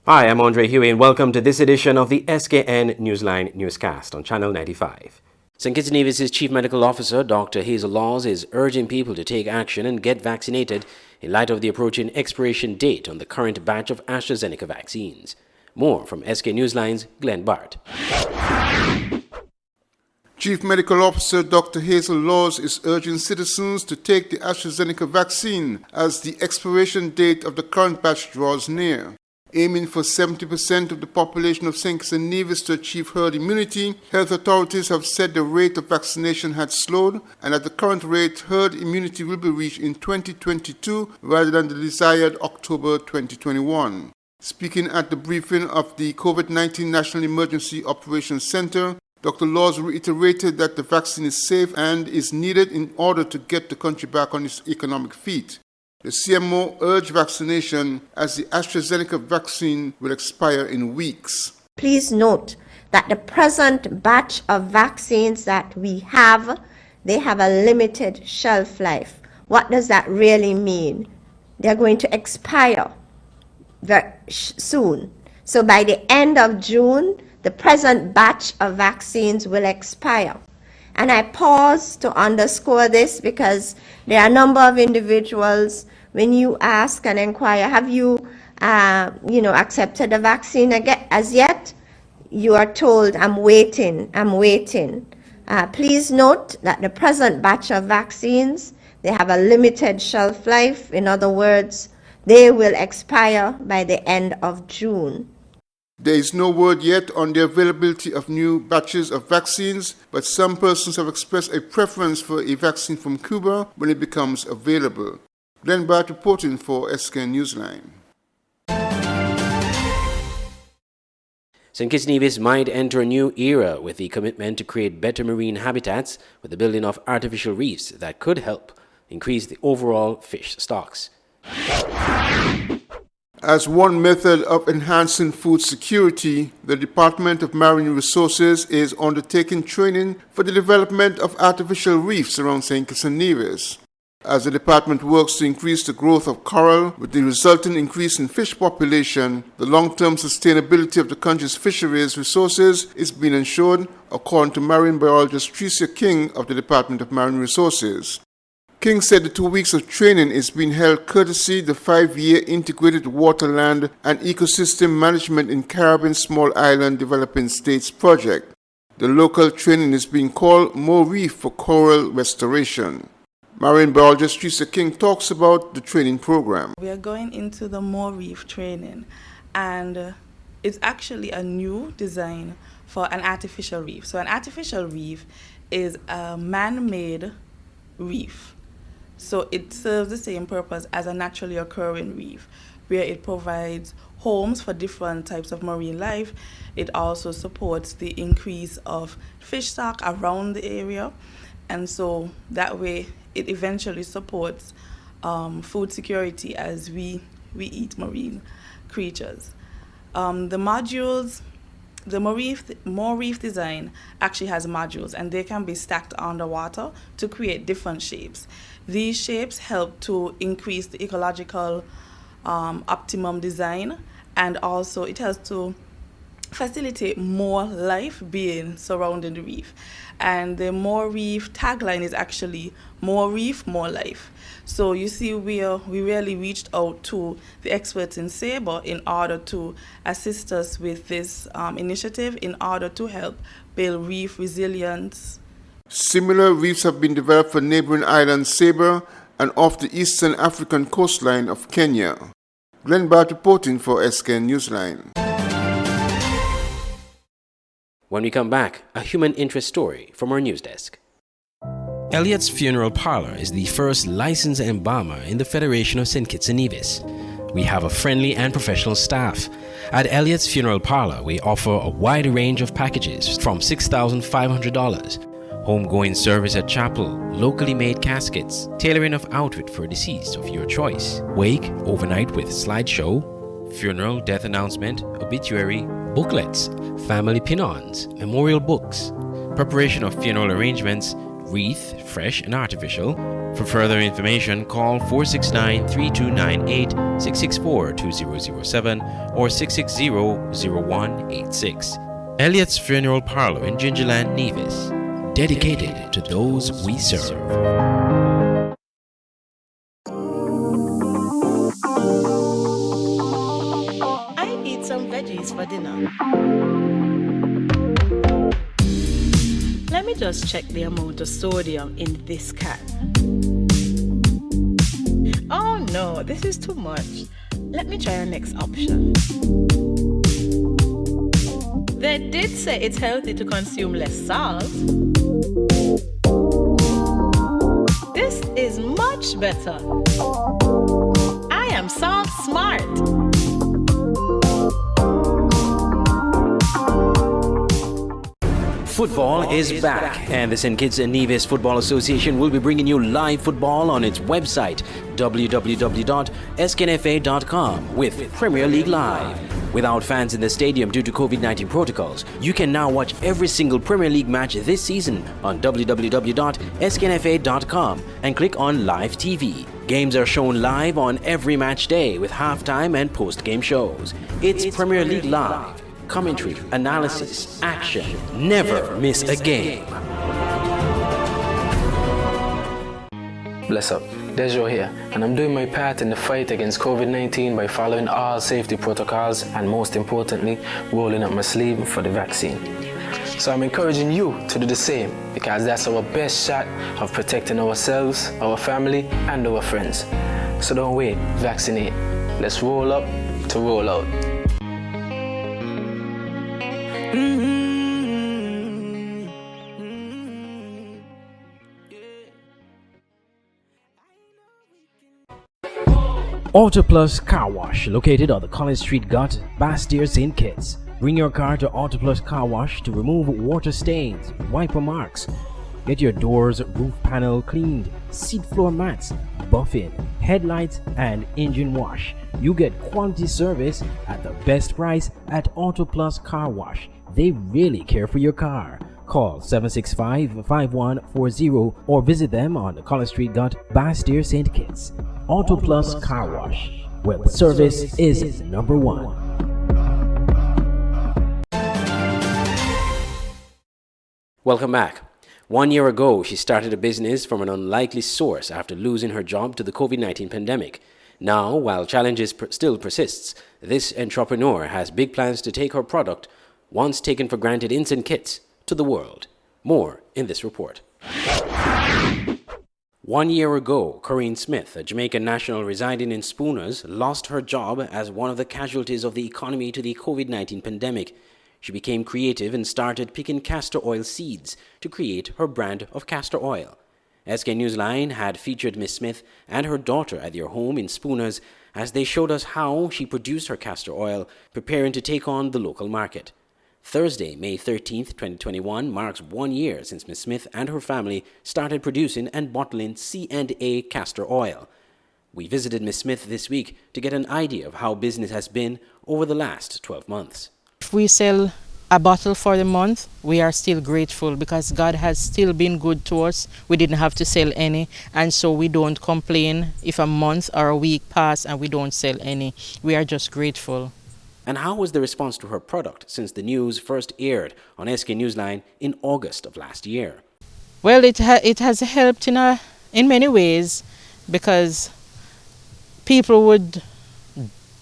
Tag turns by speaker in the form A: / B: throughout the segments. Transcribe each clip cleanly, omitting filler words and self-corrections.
A: Hi, I'm Andre Huey and welcome to this edition of the Skn Newsline Newscast on Channel 95. St. Kitts Nevis' Chief Medical Officer, Dr. Hazel Laws, is urging people to take action and get vaccinated in light of the approaching expiration date on the current batch of AstraZeneca vaccines. More from Skn Newsline's Glenn Bart.
B: Chief Medical Officer Dr. Hazel Laws is urging citizens to take the AstraZeneca vaccine as the expiration date of the current batch draws near. Aiming for 70% of the population of St. Kitts Nevis to achieve herd immunity, health authorities have said the rate of vaccination had slowed, and at the current rate, herd immunity will be reached in 2022 rather than the desired October 2021. Speaking at the briefing of the COVID-19 National Emergency Operations Center, Dr. Laws reiterated that the vaccine is safe and is needed in order to get the country back on its economic feet. The CMO urged vaccination as the AstraZeneca vaccine will expire in weeks.
C: Please note that the present batch of vaccines that we have, they have a limited shelf life. What does that really mean? They're going to expire very soon. So by the end of June, the present batch of vaccines will expire. And I pause to underscore this because there are a number of individuals, when you ask and inquire, have you, accepted the vaccine as yet? You are told, I'm waiting. Please note that the present batch of vaccines, they have a limited shelf life. In other words, they will expire by the end of June.
B: There is no word yet on the availability of new batches of vaccines, but some persons have expressed a preference for a vaccine from Cuba when it becomes available. Glenn Bart reporting for Skn Newsline.
A: St. Kitts Nevis might enter a new era with the commitment to create better marine habitats with the building of artificial reefs that could help increase the overall fish stocks.
B: As one method of enhancing food security, the Department of Marine Resources is undertaking training for the development of artificial reefs around St. Kitts Nevis. As the department works to increase the growth of coral with the resulting increase in fish population, the long-term sustainability of the country's fisheries resources is being ensured, according to marine biologist Tricia King of the Department of Marine Resources. King said the 2 weeks of training is being held courtesy the 5-year Integrated Waterland and Ecosystem Management in Caribbean Small Island Developing States project. The local training is being called More Reef for Coral Restoration. Marine biologist Tricia King talks about the training program.
D: We are going into the More Reef training, and it's actually a new design for an artificial reef. So an artificial reef is a man-made reef. So it serves the same purpose as a naturally occurring reef, where it provides homes for different types of marine life. It also supports the increase of fish stock around the area, and so that way it eventually supports food security as we eat marine creatures. The More Reef design actually has modules, and they can be stacked underwater to create different shapes. These shapes help to increase the ecological optimum design, and also it helps to facilitate more life being surrounding the reef. And the More Reef tagline is actually More Reef, More Life. So you see, we really reached out to the experts in SABRE in order to assist us with this initiative in order to help build reef resilience.
B: Similar reefs have been developed for neighboring island SABRE and off the eastern African coastline of Kenya. Glenn Bart reporting for Skn Newsline.
A: When we come back, a human interest story from our news desk. Elliot's Funeral Parlor is the first licensed embalmer in the Federation of St. Kitts Nevis. We have a friendly and professional staff. At Elliot's Funeral Parlor, we offer a wide range of packages from $6,500. Homegoing service at chapel, locally made caskets, tailoring of outfit for deceased of your choice, wake, overnight with slideshow, funeral, death announcement, obituary, booklets, family pin-ons, memorial books, preparation of funeral arrangements, wreath, fresh and artificial. For further information, call 469-3298, 664-2007, or 660-0186. Elliot's Funeral Parlor in Gingerland, Nevis. Dedicated to those we serve.
E: Some veggies for dinner. Let me just check the amount of sodium in this can. Oh no, this is too much. Let me try our next option. They did say it's healthy to consume less salt. This is much better. I am salt smart.
A: Football is back, and the St. Kitts and Nevis Football Association will be bringing you live football on its website, www.sknfa.com, with Premier League Live. Without fans in the stadium due to COVID-19 protocols, you can now watch every single Premier League match this season on www.sknfa.com and click on Live TV. Games are shown live on every match day with halftime and post-game shows. It's Premier League Live. Commentary, analysis, action. Never miss a game.
F: Bless up, Dejo here, and I'm doing my part in the fight against COVID-19 by following all safety protocols and, most importantly, rolling up my sleeve for the vaccine. So I'm encouraging you to do the same, because that's our best shot of protecting ourselves, our family, and our friends. So don't wait, vaccinate. Let's roll up to roll out.
A: Autoplus Car Wash, located on the College Street Gut, Bastyr, St. Kitts. Bring your car to Autoplus Car Wash to remove water stains, wiper marks. Get your doors, roof panel cleaned, seat floor mats, buffing, headlights, and engine wash. You get quality service at the best price at Autoplus Car Wash. They really care for your car. Call 765-5140 or visit them on the College Street Gut, Bastyr, St. Kitts. Autoplus Car Wash, where the service is number one. Welcome back. 1 year ago, she started a business from an unlikely source after losing her job to the COVID-19 pandemic. Now, while challenges still persists, this entrepreneur has big plans to take her product, once taken for granted in St. Kitts, to the world. More in this report. 1 year ago, Corinne Smith, a Jamaican national residing in Spooners, lost her job as one of the casualties of the economy to the COVID-19 pandemic. She became creative and started picking castor oil seeds to create her brand of castor oil. Skn Newsline had featured Miss Smith and her daughter at their home in Spooners as they showed us how she produced her castor oil, preparing to take on the local market. Thursday, May 13th, 2021 marks 1 year since Miss Smith and her family started producing and bottling C&A castor oil. We visited Miss Smith this week to get an idea of how business has been over the last 12 months.
G: If we sell a bottle for the month, we are still grateful because God has still been good to us. We didn't have to sell any, and so we don't complain if a month or a week pass and we don't sell any. We are just grateful.
A: And how was the response to her product since the news first aired on Skn Newsline in August of last year?
G: Well, it has helped in many ways because people would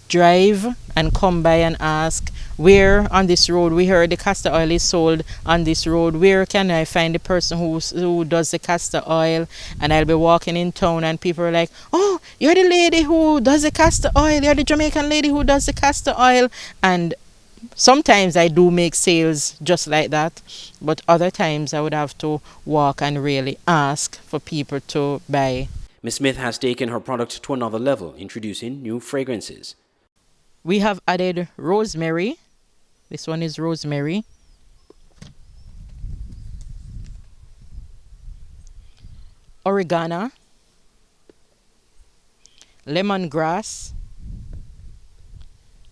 G: drive and come by and ask, where on this road, we heard the castor oil is sold on this road, where can I find the person who does the castor oil? And I'll be walking in town and people are like, oh, you're the lady who does the castor oil, you're the Jamaican lady who does the castor oil. And sometimes I do make sales just like that, but other times I would have to walk and really ask for people to buy.
A: Ms. Smith has taken her product to another level, introducing new fragrances.
G: We have added rosemary. This one is rosemary. Oregano. Lemongrass.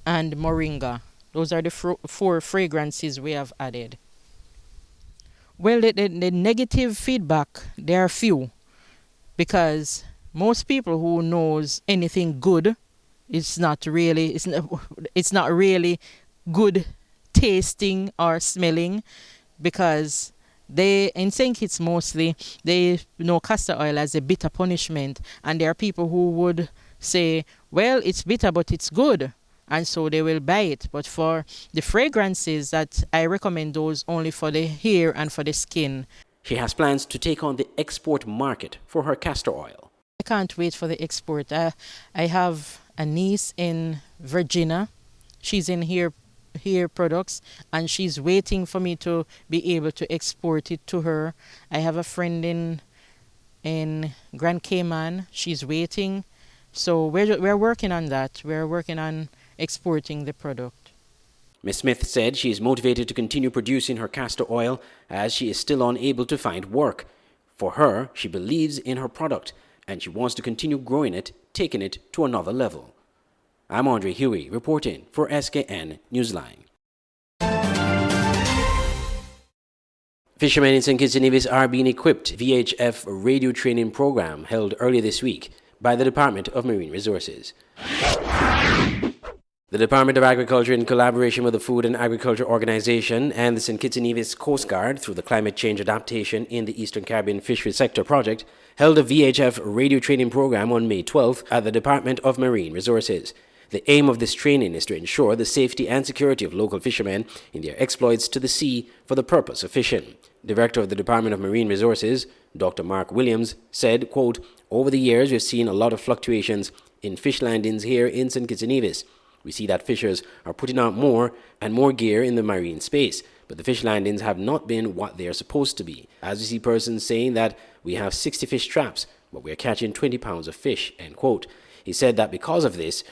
G: And moringa. Those are the 4 fragrances we have added. Well, the negative feedback, there are few, because most people who knows anything good, it's not really good tasting or smelling, because they in St. Kitts mostly they know castor oil as a bitter punishment, and there are people who would say, well, it's bitter but it's good, and so they will buy it. But for the fragrances, that I recommend those only for the hair and for the skin.
A: She has plans to take on the export market for her castor oil.
G: I can't wait for the export. I have a niece in Virginia. She's in hair products, and she's waiting for me to be able to export it to her. I have a friend in Grand Cayman. She's waiting. So we're working on that. We're working on exporting the product.
A: Ms. Smith said she is motivated to continue producing her castor oil as she is still unable to find work. For her, she believes in her product and she wants to continue growing it, taking it to another level. I'm Andre Huey reporting for Skn Newsline. Fishermen in St. Kitts and Nevis are being equipped VHF radio training program held earlier this week by the Department of Marine Resources. The Department of Agriculture, in collaboration with the Food and Agriculture Organization and the St. Kitts and Nevis Coast Guard through the Climate Change Adaptation in the Eastern Caribbean Fisheries Sector project, held a VHF radio training program on May 12th at the Department of Marine Resources. The aim of this training is to ensure the safety and security of local fishermen in their exploits to the sea for the purpose of fishing. Director of the Department of Marine Resources, Dr. Mark Williams, said, quote, "Over the years, we've seen a lot of fluctuations in fish landings here in St. Kitts and Nevis. We see that fishers are putting out more and more gear in the marine space, but the fish landings have not been what they are supposed to be. As we see persons saying that we have 60 fish traps, but we are catching 20 pounds of fish," end quote. He said that because of this,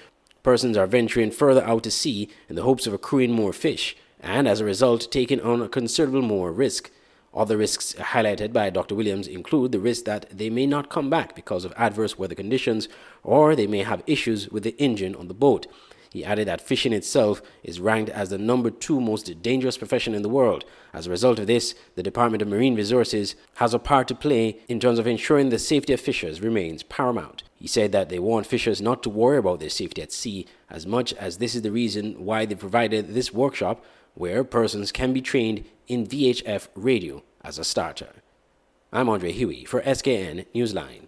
A: persons are venturing further out to sea in the hopes of accruing more fish, and as a result, taking on a considerable more risk. Other risks highlighted by Dr. Williams include the risk that they may not come back because of adverse weather conditions, or they may have issues with the engine on the boat. He added that fishing itself is ranked as the number 2 most dangerous profession in the world. As a result of this, the Department of Marine Resources has a part to play in terms of ensuring the safety of fishers remains paramount. He said that they want fishers not to worry about their safety at sea as much as this is the reason why they provided this workshop where persons can be trained in VHF radio as a starter. I'm Andre Huey for Skn Newsline.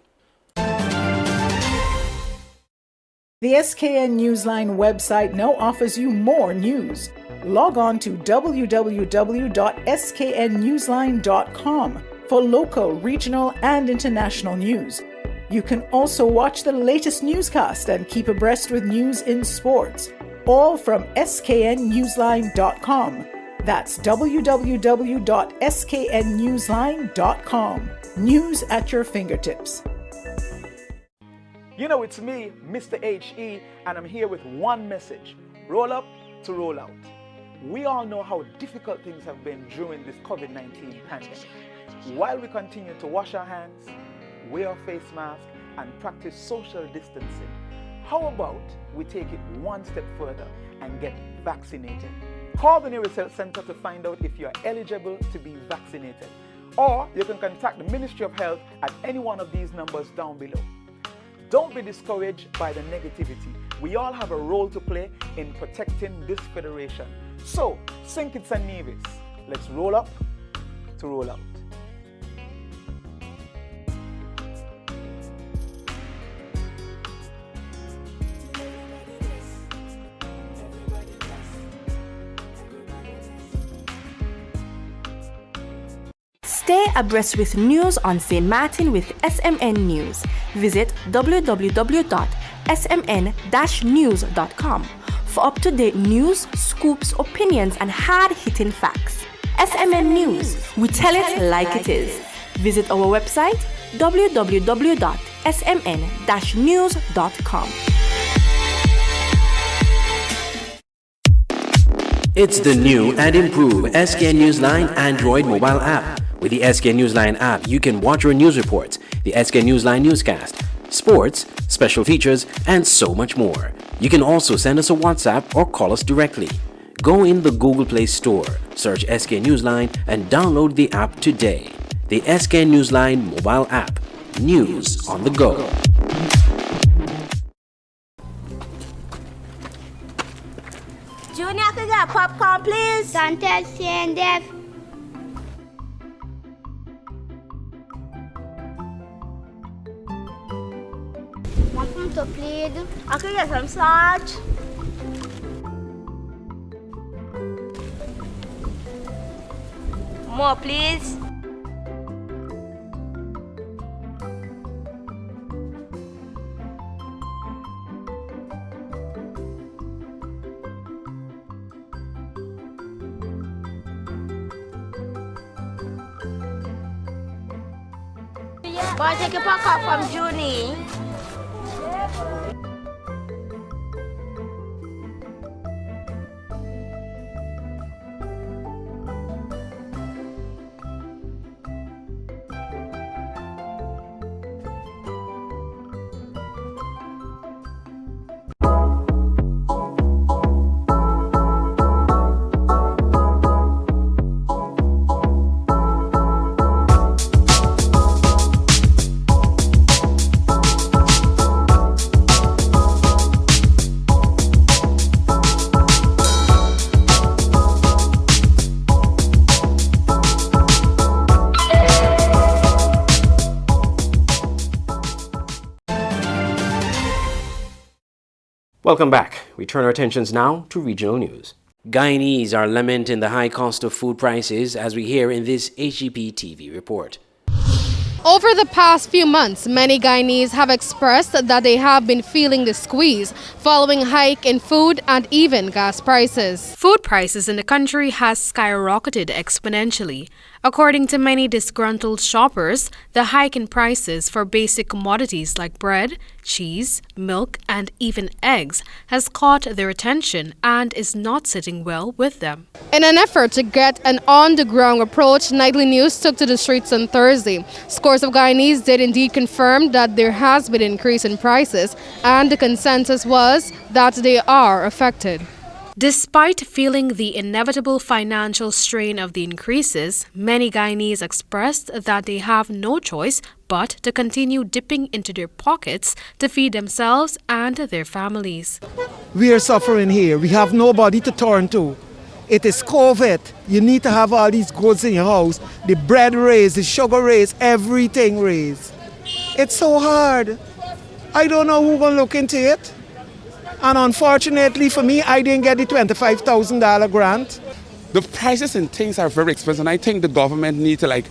H: The SKN Newsline website now offers you more news. Log on to www.sknnewsline.com for local, regional, and international news. You can also watch the latest newscast and keep abreast with news in sports, all from sknnewsline.com. That's www.sknnewsline.com. News at your fingertips.
I: You know, it's me, Mr. HE, and I'm here with one message: roll up to roll out. We all know how difficult things have been during this COVID-19 pandemic. While we continue to wash our hands, wear a face mask, and practice social distancing, how about we take it one step further and get vaccinated? Call the nearest health center to find out if you are eligible to be vaccinated. Or you can contact the Ministry of Health at any one of these numbers down below. Don't be discouraged by the negativity. We all have a role to play in protecting this federation. So, St. Kitts and Nevis, let's roll up to roll out.
J: Stay abreast with news on St. Martin with SMN News. Visit www.smn-news.com for up-to-date news, scoops, opinions, and hard-hitting facts. SMN News, we tell it like it is. Visit our website www.smn-news.com.
A: It's the new and improved Skn Newsline Android mobile app. With the Skn Newsline app, you can watch your news reports, the Skn Newsline Newscast, sports, special features, and so much more. You can also send us a WhatsApp or call us directly. Go in the Google Play Store, search Skn Newsline, and download the app today. The Skn Newsline mobile app. News on the go.
C: Junior, can get popcorn, please?
K: Don't tell Shane, Dev. Want some to plead?
C: I can get some salt. More, please. Go and take your popcorn from Junie.
A: Welcome back. We turn our attentions now to regional news. Guyanese are lamenting the high cost of food prices, as we hear in this HGP TV report.
L: Over the past few months, many Guyanese have expressed that they have been feeling the squeeze following hike in food and even gas prices.
M: Food prices in the country has skyrocketed exponentially. According to many disgruntled shoppers, the hike in prices for basic commodities like bread, cheese, milk, and even eggs has caught their attention and is not sitting well with them.
L: In an effort to get an on-the-ground approach, Nightly News took to the streets on Thursday. Scores of Guyanese did indeed confirm that there has been an increase in prices, and the consensus was that they are affected.
M: Despite feeling the inevitable financial strain of the increases, many Guyanese expressed that they have no choice but to continue dipping into their pockets to feed themselves and their families.
N: We are suffering here. We have nobody to turn to. It is COVID. You need to have all these goods in your house. The bread raised, the sugar raised, everything raised. It's so hard. I don't know who will look into it. And unfortunately for me, I didn't get the $25,000 grant.
O: The prices and things are very expensive, and I think the government need to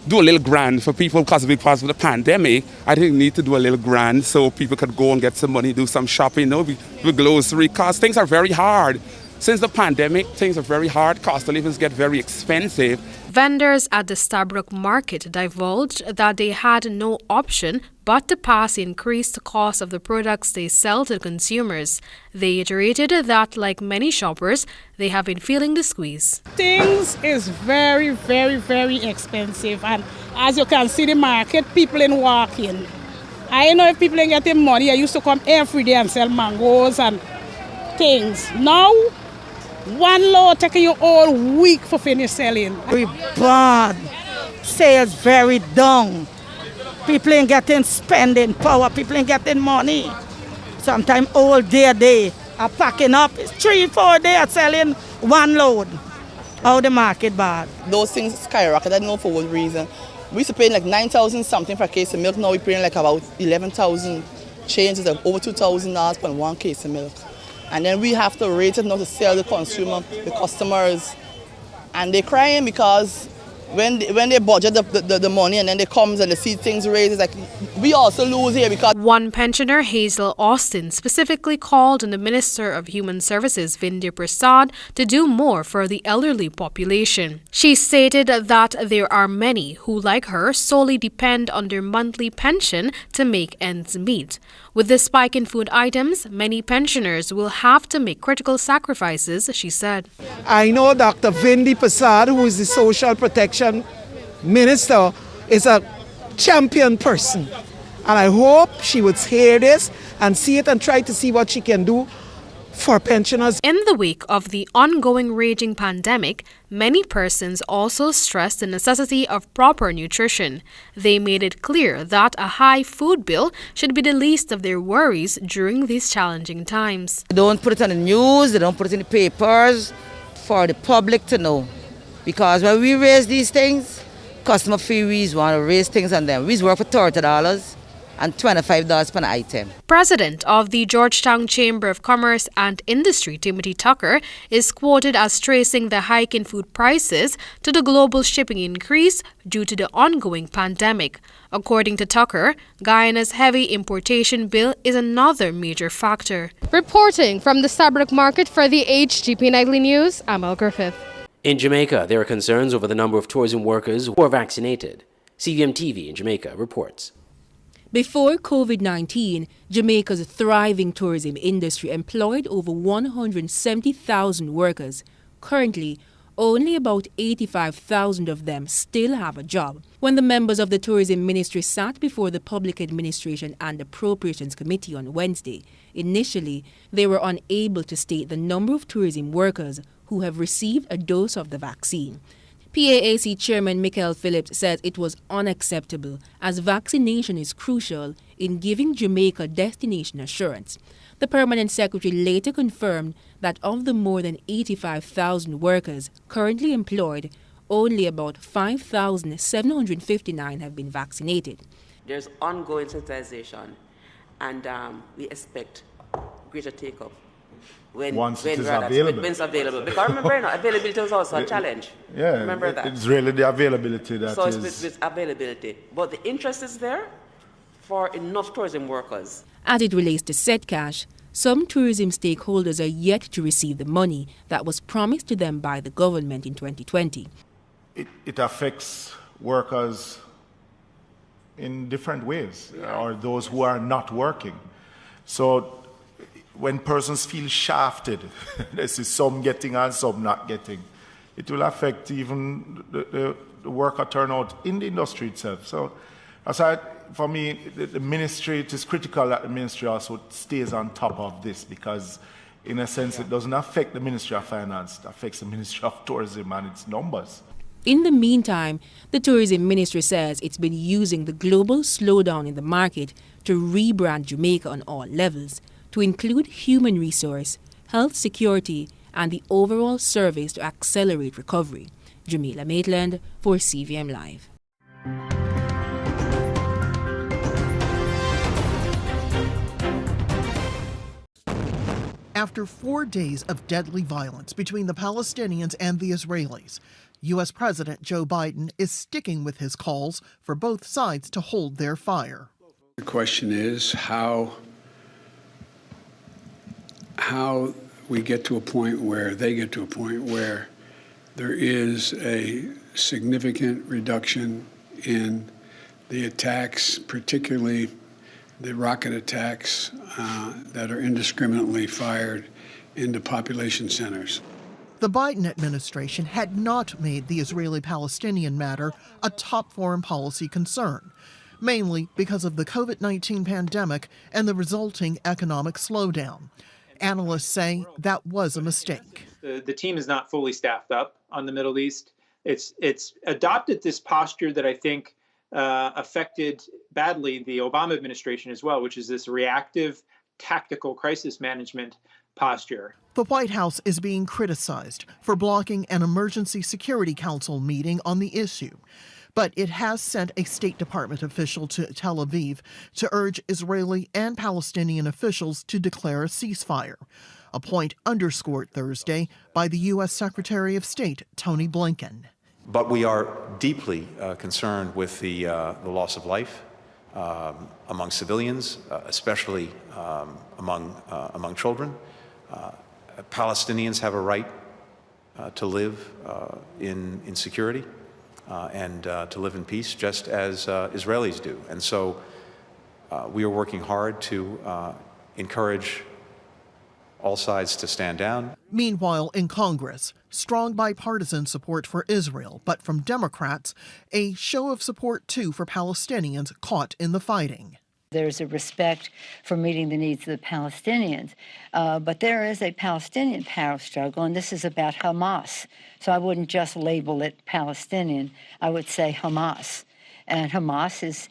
O: do a little grant for people because of the pandemic. I think need to do a little grant so people could go and get some money, do some shopping, with grocery costs. Things are very hard. Since the pandemic, things are very hard. Cost of living get very expensive.
M: Vendors at the Stabrook Market divulged that they had no option but to pass the increased cost of the products they sell to consumers. They iterated that, like many shoppers, they have been feeling the squeeze.
P: Things is very, very, very expensive, and as you can see the market, people ain't walking. I know if people ain't getting money, I used to come every day and sell mangoes and things. Now, one load taking you all week for finish selling.
Q: Very bad. Sales very down. People ain't getting spending power. People ain't getting money. Sometimes all day are packing up. It's 3-4 days selling one load. How the market bad.
R: Those things skyrocketed. I don't know for what reason. We used to pay like 9,000 something for a case of milk. Now we're paying like about 11,000 changes, like over $2,000 for one case of milk. And then we have to rate it now to sell the consumer, the customers. And they're crying because when they budget the money and then they come and they see things raised, it's like we also lose here because...
M: One pensioner, Hazel Austin, specifically called on the Minister of Human Services, Vindhya Prasad, to do more for the elderly population. She stated that there are many who, like her, solely depend on their monthly pension to make ends meet. With the spike in food items, many pensioners will have to make critical sacrifices, she said.
N: I know Dr. Vindhya Prasad, who is the Social Protection Minister, is a champion person. And I hope she would hear this and see it and try to see what she can do for pensioners.
M: In the wake of the ongoing raging pandemic, many persons also stressed the necessity of proper nutrition. They made it clear that a high food bill should be the least of their worries during these challenging times.
Q: They don't put it on the news, they don't put it in the papers for the public to know. Because when we raise these things, customer fees want to raise things on them. We work for $30 and $25 per item.
M: President of the Georgetown Chamber of Commerce and Industry, Timothy Tucker, is quoted as tracing the hike in food prices to the global shipping increase due to the ongoing pandemic. According to Tucker, Guyana's heavy importation bill is another major factor.
L: Reporting from the Sabrick Market for the HGP Nightly News, I'm El Griffith.
A: In Jamaica, there are concerns over the number of tourism workers who are vaccinated. CVM TV in Jamaica reports.
S: Before COVID-19, Jamaica's thriving tourism industry employed over 170,000 workers. Currently, only about 85,000 of them still have a job. When the members of the Tourism Ministry sat before the Public Administration and Appropriations Committee on Wednesday, initially they were unable to state the number of tourism workers who have received a dose of the vaccine. PAAC Chairman Michael Phillips says it was unacceptable as vaccination is crucial in giving Jamaica destination assurance. The Permanent Secretary later confirmed that of the more than 85,000 workers currently employed, only about 5,759 have been vaccinated.
T: There's ongoing sensitization, and we expect greater take-up. When it's available. Because remember, availability is also a challenge.
U: Yeah,
T: remember that.
U: It's really the availability that
T: so
U: is...
T: So it's with availability. But the interest is there for enough tourism workers.
S: As it relates to set cash, some tourism stakeholders are yet to receive the money that was promised to them by the government in 2020.
U: It affects workers in different ways, or those who are not working. So when persons feel shafted, this is some getting and some not getting, it will affect even the worker turnout in the industry itself. So aside, for me, the ministry, it is critical that the ministry also stays on top of this, because in a sense it doesn't affect the Ministry of Finance, it affects the Ministry of Tourism and its numbers.
S: In the meantime, the Tourism Ministry says it's been using the global slowdown in the market to rebrand Jamaica on all levels, to include human resource, health security, and the overall service to accelerate recovery. Jamila Maitland for CVM Live.
V: After 4 days of deadly violence between the Palestinians and the Israelis, U.S. President Joe Biden is sticking with his calls for both sides to hold their fire.
W: The question is how we get to a point where they get to a point where there is a significant reduction in the attacks, particularly the rocket attacks that are indiscriminately fired into population centers.
V: The Biden administration had not made the Israeli-Palestinian matter a top foreign policy concern, mainly because of the COVID-19 pandemic and the resulting economic slowdown. Analysts say that was a mistake.
X: The team is not fully staffed up on the Middle East. It's adopted this posture that I think affected badly the Obama administration as well, which is this reactive, tactical crisis management posture.
V: The White House is being criticized for blocking an Emergency Security Council meeting on the issue. But it has sent a State Department official to Tel Aviv to urge Israeli and Palestinian officials to declare a ceasefire, a point underscored Thursday by the U.S. Secretary of State Tony Blinken.
Y: But we are deeply concerned with the loss of life among civilians, especially among children. Palestinians have a right to live in security. And to live in peace, just as Israelis do. And so we are working hard to encourage all sides to stand down.
V: Meanwhile, in Congress, strong bipartisan support for Israel, but from Democrats, a show of support too for Palestinians caught in the fighting.
B: There's a respect for meeting the needs of the Palestinians. But there is a Palestinian power struggle, and this is about Hamas. So I wouldn't just label it Palestinian. I would say Hamas. And Hamas is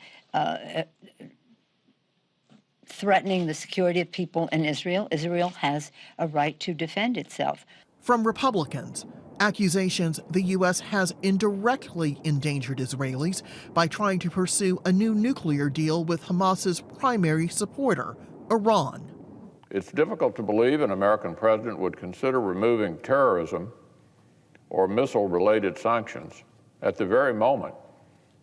B: threatening the security of people in Israel. Israel has a right to defend itself.
V: From Republicans, accusations the U.S. has indirectly endangered Israelis by trying to pursue a new nuclear deal with Hamas's primary supporter, Iran.
D: It's difficult to believe an American president would consider removing terrorism or missile-related sanctions at the very moment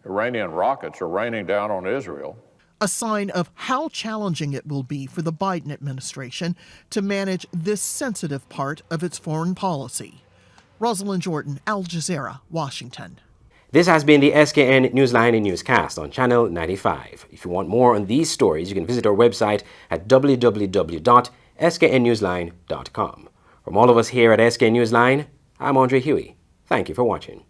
D: Iranian rockets are raining down on Israel.
V: A sign of how challenging it will be for the Biden administration to manage this sensitive part of its foreign policy. Rosalind Jordan, Al Jazeera, Washington.
A: This has been the Skn Newsline Newscast on Channel 95. If you want more on these stories, you can visit our website at www.sknnewsline.com. From all of us here at Skn Newsline, I'm Andre Huey. Thank you for watching.